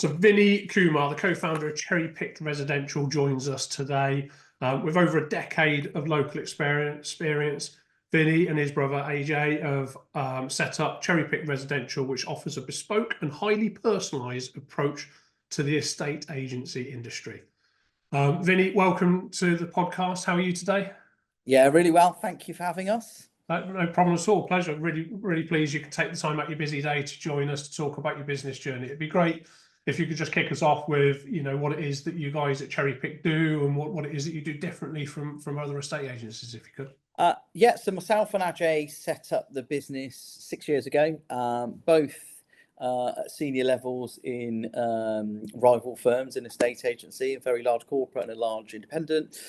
So Vinny Kumar, the co-founder of Cherry Picked Residential, joins us today. With over a decade of local experience, Vinny and his brother AJ have set up Cherry Picked Residential, which offers a bespoke and highly personalised approach to the estate agency industry. Vinny, welcome to the podcast. How are you today? Yeah, really well. Thank you for having us. No problem at all. Pleasure. Really pleased you could take the time out of your busy day to join us to talk about your business journey. It'd be great if you could just kick us off with, what it is that you guys at Cherry Pick do and what it is that you do differently from other estate agencies, if you could. So myself and Ajay set up the business 6 years ago, both at senior levels in rival firms in estate agency, a very large corporate and a large independent.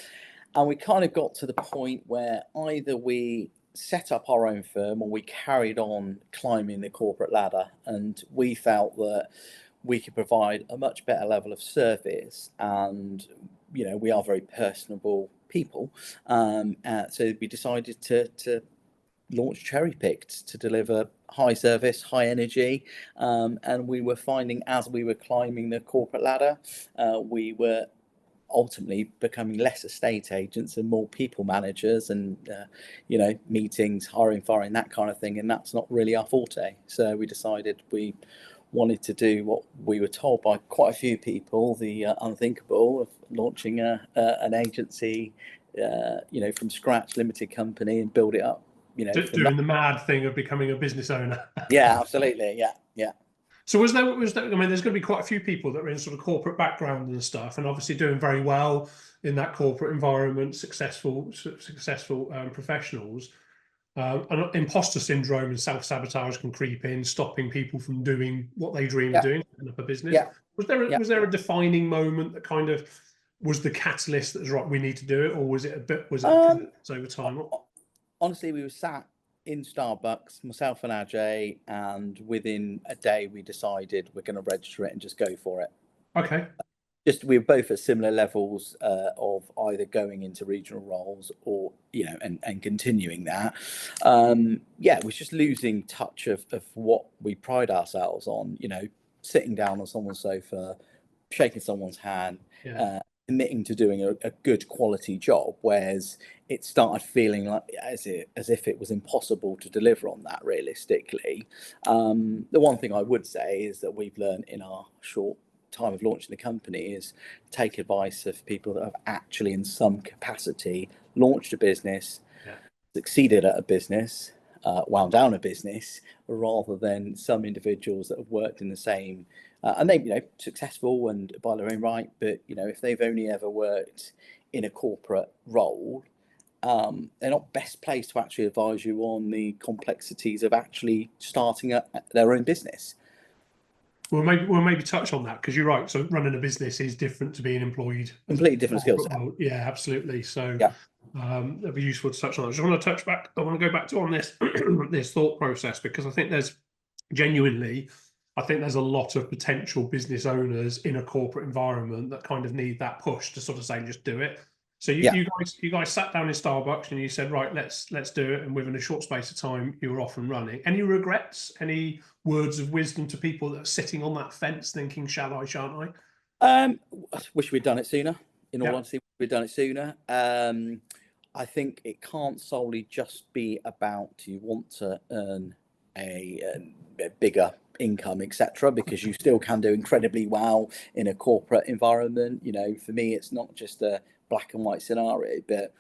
And we kind of got to the point where either we set up our own firm or we carried on climbing the corporate ladder, and we felt that we could provide a much better level of service, and we are very personable people, so we decided to launch Cherry Picked to deliver high service, high energy, and we were finding as we were climbing the corporate ladder, we were ultimately becoming less estate agents and more people managers and meetings, hiring, firing, that kind of thing, and that's not really our forte. So we decided we wanted to do what we were told by quite a few people, the unthinkable of launching an agency from scratch, limited company, and build it up, doing the mad thing of becoming a business owner. Yeah, absolutely. Yeah. So was there, I mean, there's going to be quite a few people that are in sort of corporate background and stuff, and obviously doing very well in that corporate environment, successful professionals. And imposter syndrome and self-sabotage can creep in, stopping people from doing what they dream of doing, setting up a business. Was there a defining moment that kind of was the catalyst that was right, we need to do it, or was it over time? Honestly, we were sat in Starbucks, myself and Ajay, and within a day we decided we're going to register it and just go for it. Okay. We were both at similar levels of either going into regional roles or and continuing that. It was just losing touch of what we pride ourselves on. Sitting down on someone's sofa, shaking someone's hand, committing to doing a good quality job, whereas it started feeling like as if it was impossible to deliver on that realistically. The one thing I would say is that we've learned in our short time of launching the company is take advice of people that have actually in some capacity launched a business, succeeded at a business, wound down a business, rather than some individuals that have worked in the same and they successful and by their own right, but if they've only ever worked in a corporate role, they're not best placed to actually advise you on the complexities of actually starting their own business. We'll maybe touch on that, because you're right. So running a business is different to being employed. Completely different skill set. Yeah, absolutely. So that'd be useful to touch on that. I want to go back to on this this thought process, because I think there's a lot of potential business owners in a corporate environment that kind of need that push to sort of say, just do it. So you guys sat down in Starbucks and you said, right, let's do it. And within a short space of time, you were off and running. Any regrets? Any words of wisdom to people that are sitting on that fence thinking, shall I, shan't I? Wish we'd done it sooner. In all honesty, we'd done it sooner. I think it can't solely just be about you want to earn a bigger income, etc., because you still can do incredibly well in a corporate environment. For me, it's not just a black and white scenario, but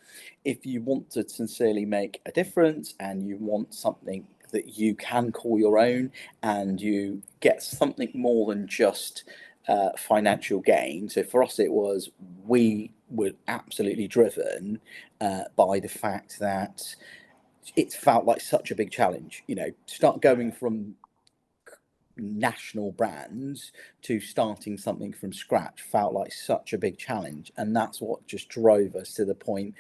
if you want to sincerely make a difference and you want something that you can call your own and you get something more than just financial gain. So for us, we were absolutely driven by the fact that it felt like such a big challenge, start going from national brands to starting something from scratch felt like such a big challenge, and that's what just drove us to the point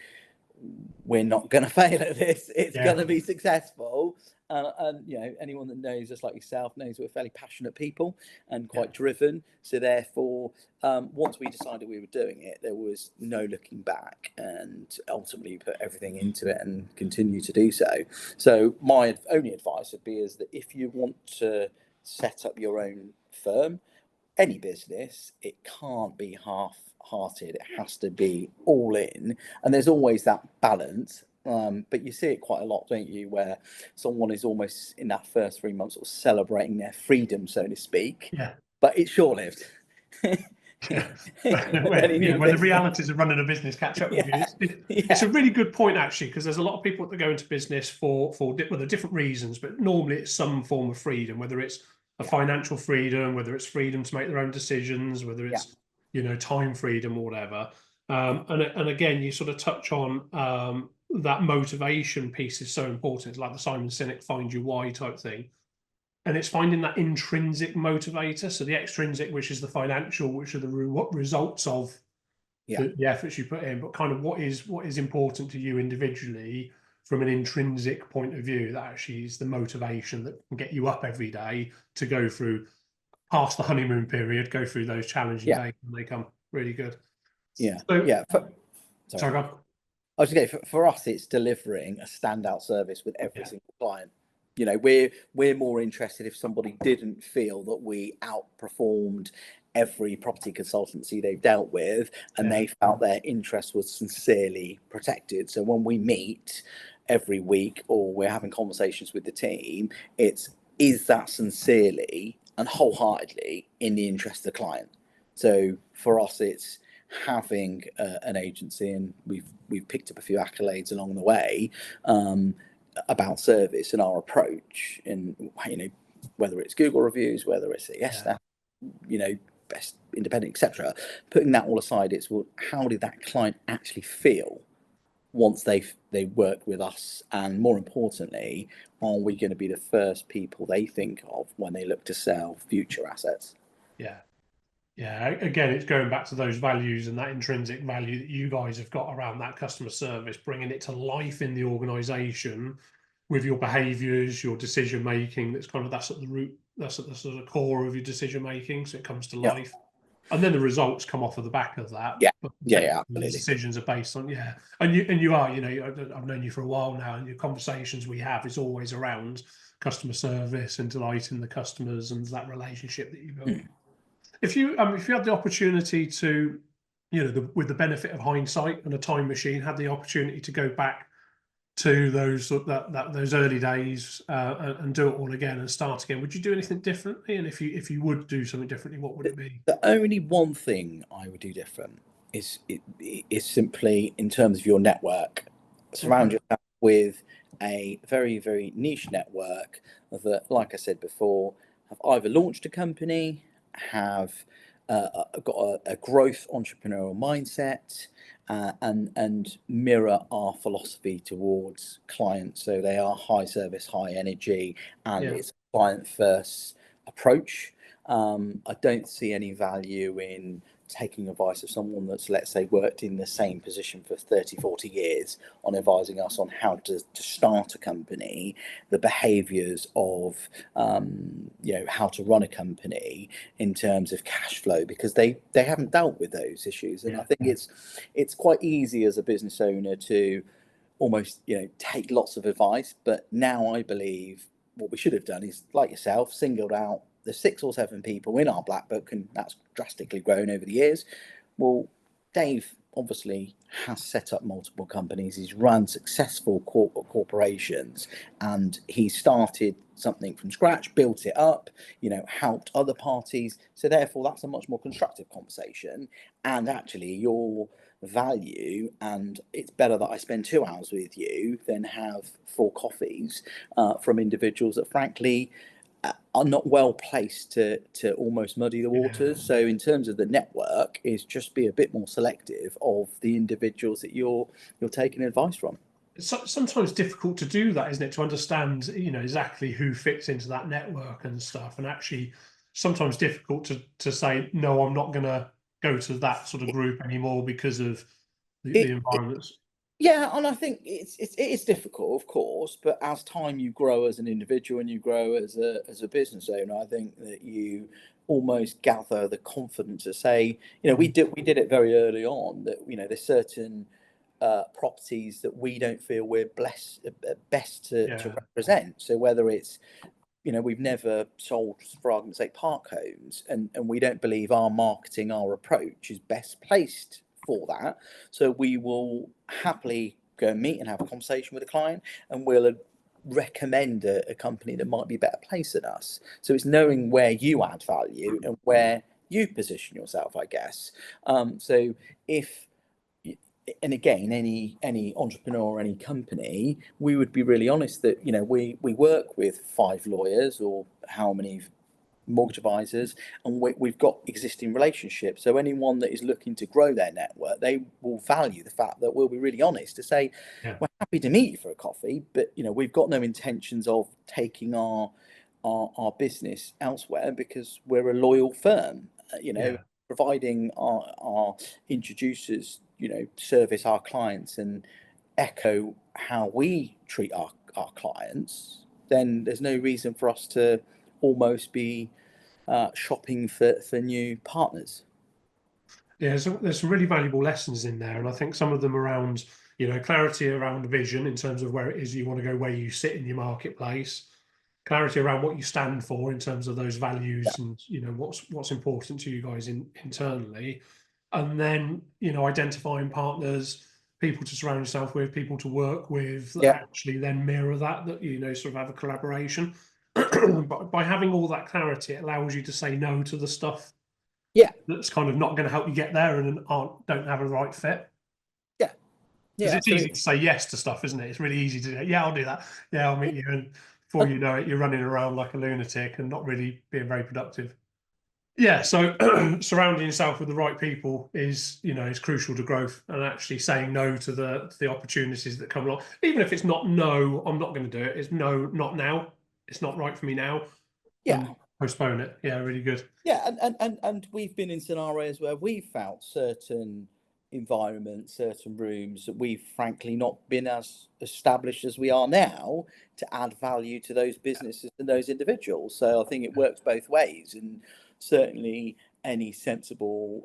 we're not going to fail at this. It's going to be successful, and anyone that knows us like yourself knows we're fairly passionate people and quite driven. So therefore, once we decided we were doing it, there was no looking back, and ultimately put everything into it and continue to do so. So my only advice would be is that if you want to set up your own firm, any business, it can't be half-hearted. It has to be all in, and there's always that balance. But you see it quite a lot, don't you, where someone is almost in that first 3 months sort of celebrating their freedom, so to speak, Yeah. but it's short-lived. Yeah. And then a new When the business. realities of running a business catch up with you, Yeah, it's yeah, a really good point actually, because there's a lot of people that go into business for well, there are different reasons, but normally it's some form of freedom, whether it's a yeah, financial freedom, whether it's freedom to make their own decisions, whether yeah, it's time freedom or whatever. And again, you sort of touch on that motivation piece is so important. It's like the Simon Sinek "find your why" type thing, and it's finding that intrinsic motivator. So the extrinsic, which is the financial, which are the results of yeah, the efforts you put in, but kind of what is important to you individually from an intrinsic point of view, that actually is the motivation that can get you up every day to go through past the honeymoon period, go through those challenging yeah, days when they come really good. yeah, So, yeah. Sorry. sorry, go. I was going to say, for us, it's delivering a standout service with every Yeah, single client. We're more interested if somebody didn't feel that we outperformed every property consultancy they've dealt with, and yeah, they felt their interest was sincerely protected. So when we meet every week or we're having conversations with the team, is that sincerely and wholeheartedly in the interest of the client. So for us, it's having an agency, and we've picked up a few accolades along the way, about service and our approach, and whether it's Google reviews, whether it's a yes, yeah, best independent, etc. Putting that all aside, it's, well, how did that client actually feel once they work with us, and more importantly, are we going to be the first people they think of when they look to sell future assets? yeah. Yeah, again, it's going back to those values and that intrinsic value that you guys have got around that customer service, bringing it to life in the organization with your behaviors, your decision making. That's at the root, that's at the sort of core of your decision making. So it comes to Yeah, life. And then the results come off of the back of that. yeah, But yeah, technically yeah, the absolutely. decisions are based on, yeah. And you are, I've known you for a while now, and your conversations we have is always around customer service and delighting the customers and that relationship that you build. Mm. If you had the opportunity to, with the benefit of hindsight and a time machine, had the opportunity to go back to those early days and do it all again and start again, would you do anything differently? And if you would do something differently, what would it be? The only one thing I would do different is simply in terms of your network. Surround Okay. yourself with a very, very niche network that, like I said before, have either launched a company, have got a growth entrepreneurial mindset, and mirror our philosophy towards clients. So they are high service, high energy, and Yeah. it's a client first approach. I don't see any value in taking advice of someone that's, let's say, worked in the same position for 30, 40 years on advising us on how to start a company, the behaviours of, how to run a company in terms of cash flow, because they haven't dealt with those issues. And I Yeah. think it's quite easy as a business owner to almost take lots of advice, but now I believe what we should have done is, like yourself, singled out the 6 or 7 people in our black book, and that's drastically grown over the years. Well, Dave obviously has set up multiple companies. He's run successful corporations, and he started something from scratch, built it up, helped other parties. So therefore, that's a much more constructive conversation. And actually, your value, and it's better that I spend 2 hours with you than have 4 coffees from individuals that, frankly, are not well placed to almost muddy the Yeah. waters. So in terms of the network, is just be a bit more selective of the individuals that you're taking advice from. It's sometimes difficult to do that, isn't it? To understand, exactly who fits into that network and stuff, and actually sometimes difficult to say, no, I'm not going to go to that sort of group anymore because of the It, it environments. yeah, and I think it is difficult, of course, but as time you grow as an individual and you grow as a business owner, I think that you almost gather the confidence to say, Mm. we did it very early on, that there's certain properties that we don't feel we're blessed best to Yeah. represent. So whether it's we've never sold, for argument's sake, park homes, and we don't believe our marketing, our approach is best placed for that. So we will happily go and meet and have a conversation with a client, and we'll recommend a company that might be better placed than us. So it's knowing where you add value and where you position yourself, I guess. So if and again, any entrepreneur or any company, we would be really honest that we work with 5 lawyers or how many mortgage advisors, and we've got existing relationships. So anyone that is looking to grow their network, they will value the fact that we'll be really honest to say, we're happy to meet you for a coffee, but we've got no intentions of taking our business elsewhere, because we're a loyal firm. Providing our introducers service our clients and echo how we treat our clients, then there's no reason for us to almost be shopping for new partners. Yeah, so there's some really valuable lessons in there, and I think some of them around, clarity around vision in terms of where it is you want to go, where you sit in your marketplace, clarity around what you stand for in terms of those values, and what's important to you guys internally, and then identifying partners, people to surround yourself with, people to work with that actually then mirror that sort of have a collaboration. But by having all that clarity, it allows you to say no to the stuff that's kind of not going to help you get there and don't have a right fit. Because it's easy to say yes to stuff, isn't it? It's really easy to say, yeah, I'll do that. Yeah, I'll meet you. And before you know it, you're running around like a lunatic and not really being very productive. Yeah, so surrounding yourself with the right people is crucial to growth, and actually saying no to the opportunities that come along. Even if it's not no, I'm not going to do it. It's no, not now. It's not right for me now. Yeah. Postpone it. Yeah, really good. Yeah, and we've been in scenarios where we've found certain environments, certain rooms that we've frankly not been as established as we are now to add value to those businesses and those individuals. So I think it works both ways, and certainly any sensible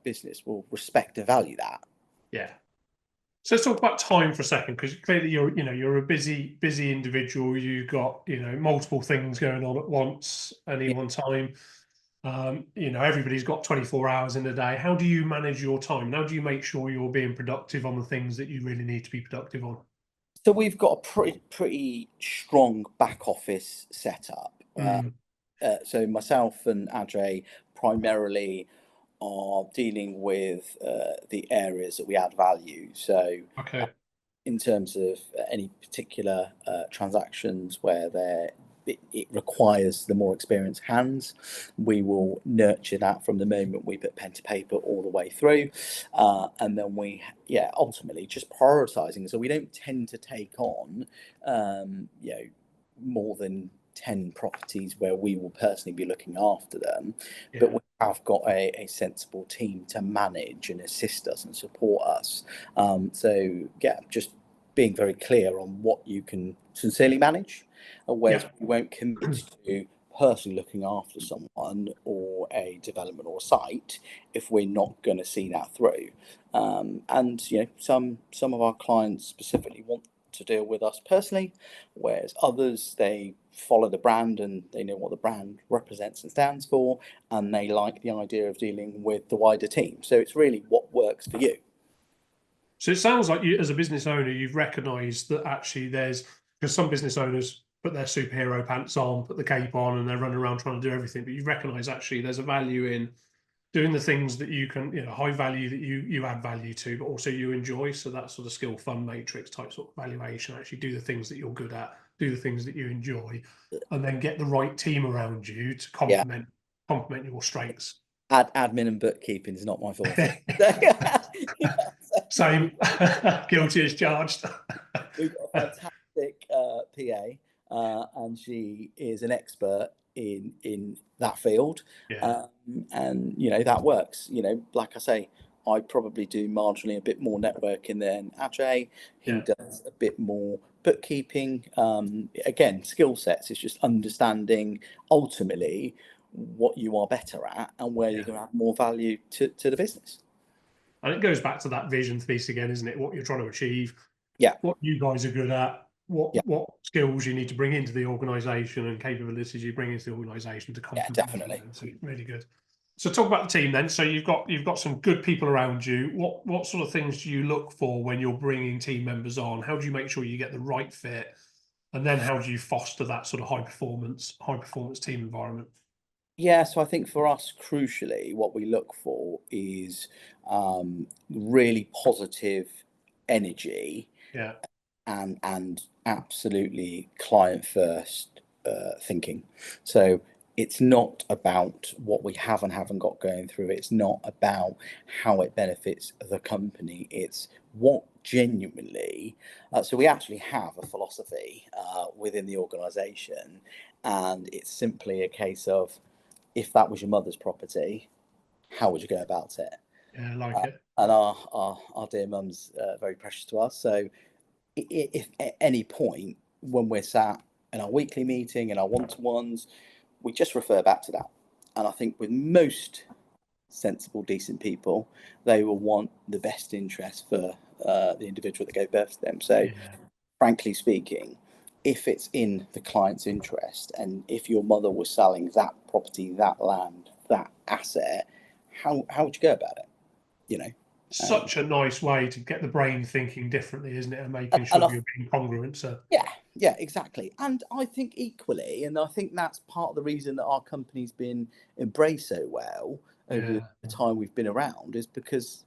business will respect and value that. Yeah. So let's talk about time for a second, because clearly you're a busy individual. You've got multiple things going on at once, any one time. Everybody's got 24 hours in a day. How do you manage your time? How do you make sure you're being productive on the things that you really need to be productive on? So we've got a pretty strong back office setup. So myself and Ajay primarily are dealing with the areas that we add value. So in terms of any particular transactions where it requires the more experienced hands, we will nurture that from the moment we put pen to paper all the way through, and then we ultimately just prioritizing. So we don't tend to take on more than 10 properties where we will personally be looking after them, but we have got a sensible team to manage and assist us and support us. Just being very clear on what you can sincerely manage, and where you won't commit to personally looking after someone or a development or a site if we're not going to see that through. Some of our clients specifically want to deal with us personally, whereas others, they follow the brand and they know what the brand represents and stands for, and they like the idea of dealing with the wider team. So it's really what works for you. So it sounds like you, as a business owner, you've recognised that actually because some business owners put their superhero pants on, put the cape on, and they're running around trying to do everything. But you've recognised actually there's a value in doing the things that you can, high value that you add value to, but also you enjoy. So that sort of skill fund matrix type sort of valuation. Actually do the things that you're good at, do the things that you enjoy, and then get the right team around you to complement your strengths. Admin and bookkeeping is not my forte. Same. Guilty as charged. We've got a fantastic PA, and she is an expert in that field. And that works. Like I say, I probably do marginally a bit more networking than Ajay. He does a bit more bookkeeping. Again, skill sets. It's just understanding ultimately what you are better at and where you're going to add more value to the business. And it goes back to that vision piece again, isn't it? What you're trying to achieve, what you guys are good at, Yeah, what skills you need to bring into the organisation and capabilities you bring into the organisation to yeah, complement definitely. them. So really good. So talk about the team then. So you've got some good people around you. What sort of things do you look for when you're bringing team members on? How do you make sure you get the right fit? And then how do you foster that sort of high performance team environment? Yeah, so I think for us, crucially, what we look for is really positive energy Yeah. and absolutely client first thinking. So it's not about what we have and haven't got going through. It's not about how it benefits the company. It's what genuinely. So we actually have a philosophy within the organisation, and it's simply a case of, if that was your mother's property, how would you go about it? Yeah, I like it. And our dear mum's very precious to us. So if at any point when we're sat in our weekly meeting and our one-to-ones, we just refer back to that. And I think with most sensible, decent people, they will want the best interest for the individual that gave birth to them. So, Yeah. frankly speaking, if it's in the client's interest, and if your mother was selling that property, that land, that asset, how would you go about it? You know, um, Such a nice way to get the brain thinking differently, isn't it? And making and sure I you're being congruent. So Yeah, exactly. And I think equally, and I think that's part of the reason that our company's been embraced so well over yeah, the time we've been around, is because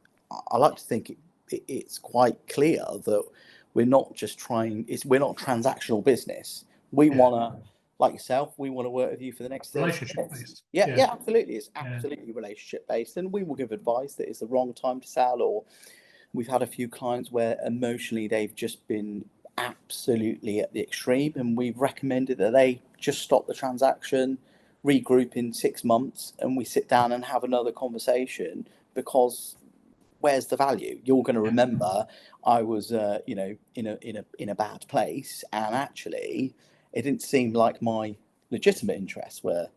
I like to think it's quite clear that we're not just trying, we're not transactional business. We yeah. want to, like yourself, we want to work with you for the next 30 Relationship minutes. based. Yeah, Yeah, yeah, absolutely. It's yeah. absolutely relationship based. And we will give advice that it's the wrong time to sell, or we've had a few clients where emotionally they've just been absolutely at the extreme, and we've recommended that they just stop the transaction, regroup in 6 months, and we sit down and have another conversation. Because where's the value? You're going to Yeah. remember I was, in a bad place, and actually, it didn't seem like my legitimate interests were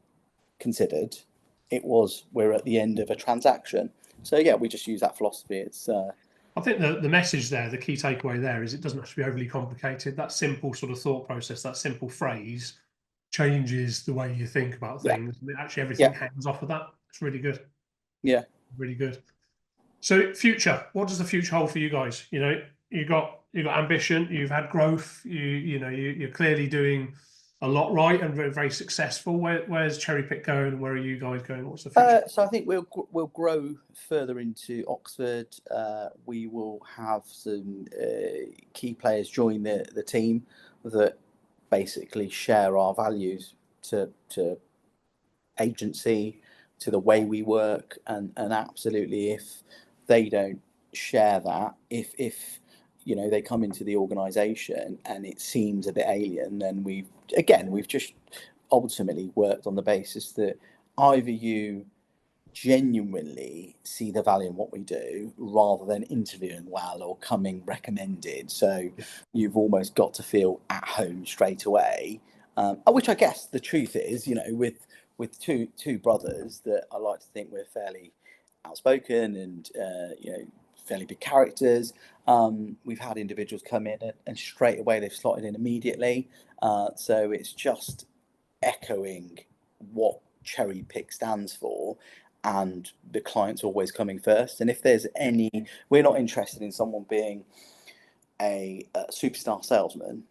considered. It was, we're at the end of a transaction. So yeah, we just use that philosophy. It's I think the message there, the key takeaway there is it doesn't have to be overly complicated. That simple sort of thought process, that simple phrase changes the way you think about yeah, things. And actually everything yeah, hangs off of that. It's really good. yeah. Really good. So future, what does the future hold for you guys? You've got ambition, you've had growth, you're clearly doing a lot right and very, very successful. Where's Cherry Pick going and where are you guys going? What's the future? So I think we'll grow further into Oxford. We will have some key players join the team that basically share our values to agency, to the way we work, and absolutely, if they don't share that, if they come into the organisation and it seems a bit alien, then we've just ultimately worked on the basis that either you genuinely see the value in what we do rather than interviewing well or coming recommended. So Yeah. you've almost got to feel at home straight away. Which I guess the truth is, with two brothers that I like to think we're fairly outspoken and fairly big characters. We've had individuals come in and straight away they've slotted in immediately. So it's just echoing what Cherry Pick stands for, and the client's always coming first. And if there's any, we're not interested in someone being a superstar salesman,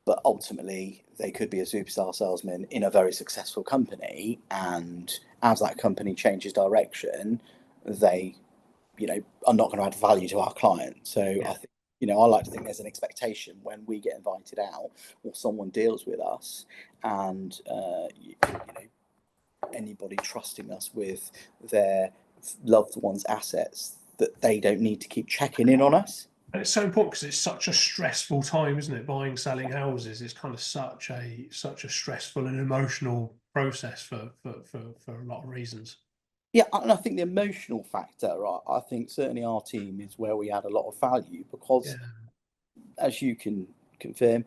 but ultimately they could be a superstar salesman in a very successful company, and as that company changes direction, they are not going to add value to our client. So Yeah. I think, I like to think there's an expectation when we get invited out or someone deals with us, and anybody trusting us with their loved one's assets, that they don't need to keep checking in on us. And it's so important because it's such a stressful time, isn't it? Buying, selling houses is kind of such a stressful and emotional process for a lot of reasons. Yeah, and I think the emotional factor, I think certainly our team is where we add a lot of value, Yeah. because, as you can confirm,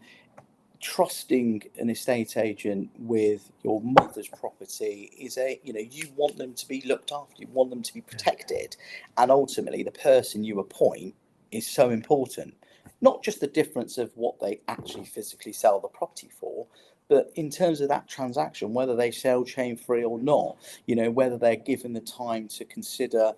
trusting an estate agent with your mother's property is you want them to be looked after, you want them to be Yeah. protected, and ultimately the person you appoint is so important. not just the difference of what they actually physically sell the property for, but in terms of that transaction, whether they sell chain free or not, whether they're given the time to consider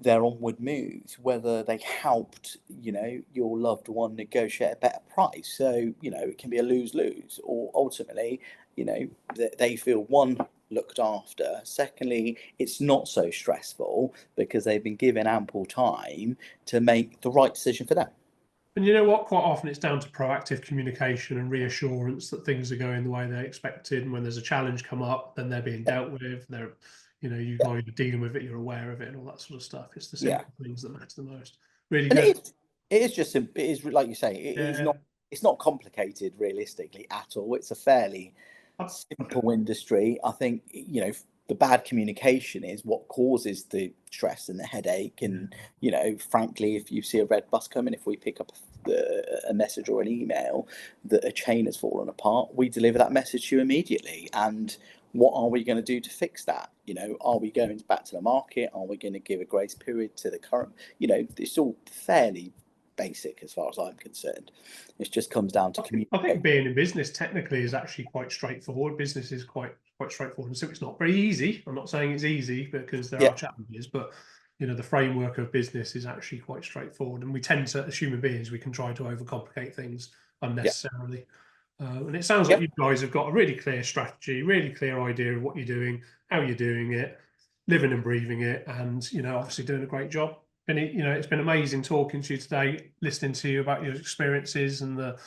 their onward moves, whether they helped, your loved one negotiate a better price. So, it can be a lose-lose, or ultimately, they feel, one, looked after. Secondly, it's not so stressful because they've been given ample time to make the right decision for them. And you know what? Quite often it's down to proactive communication and reassurance that things are going the way they expected. And when there's a challenge come up, then they're being dealt with. They're, you Yeah, guys are dealing with it. You're aware of it, and all that sort of stuff. It's the yeah. simple things that matter the most. Really And good. it is just, it is like you say, it is Yeah. not, it's not complicated realistically at all. It's a fairly simple industry. I think, the bad communication is what causes the stress and the headache. And, frankly, if you see a red bus coming, if we pick up a message or an email that a chain has fallen apart, we deliver that message to you immediately. And what are we going to do to fix that? Are we going back to the market? Are we going to give a grace period to the current? It's all fairly basic as far as I'm concerned. It just comes down to I communication. think being in business technically is actually quite straightforward. Business is quite straightforward, and so it's not very easy. I'm not saying it's easy because there Yeah, are challenges, but the framework of business is actually quite straightforward. And we tend to, as human beings, we can try to overcomplicate things yeah, unnecessarily. And it sounds like yeah, you guys have got a really clear strategy, really clear idea of what you're doing, how you're doing it, living and breathing it, and obviously doing a great job. Vinny, it's been amazing talking to you today, listening to you about your experiences and the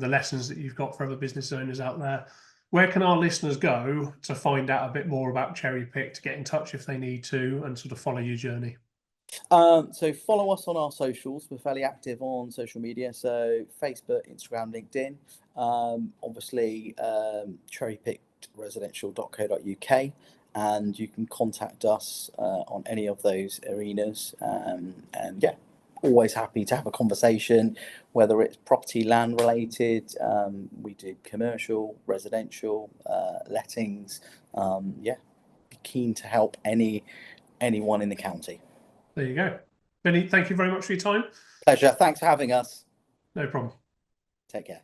lessons that you've got for other business owners out there. Where can our listeners go to find out a bit more about Cherry Pick, to get in touch if they need to, and sort of follow your journey? So follow us on our socials. We're fairly active on social media, so Facebook, Instagram, LinkedIn. Obviously, cherrypickedresidential.co.uk, and you can contact us on any of those arenas. And yeah, always happy to have a conversation, whether it's property, land related. We do commercial, residential, lettings. Yeah, be keen to help anyone in the county. There you go. Vinny, thank you very much for your time. Pleasure. Thanks for having us. No problem. Take care.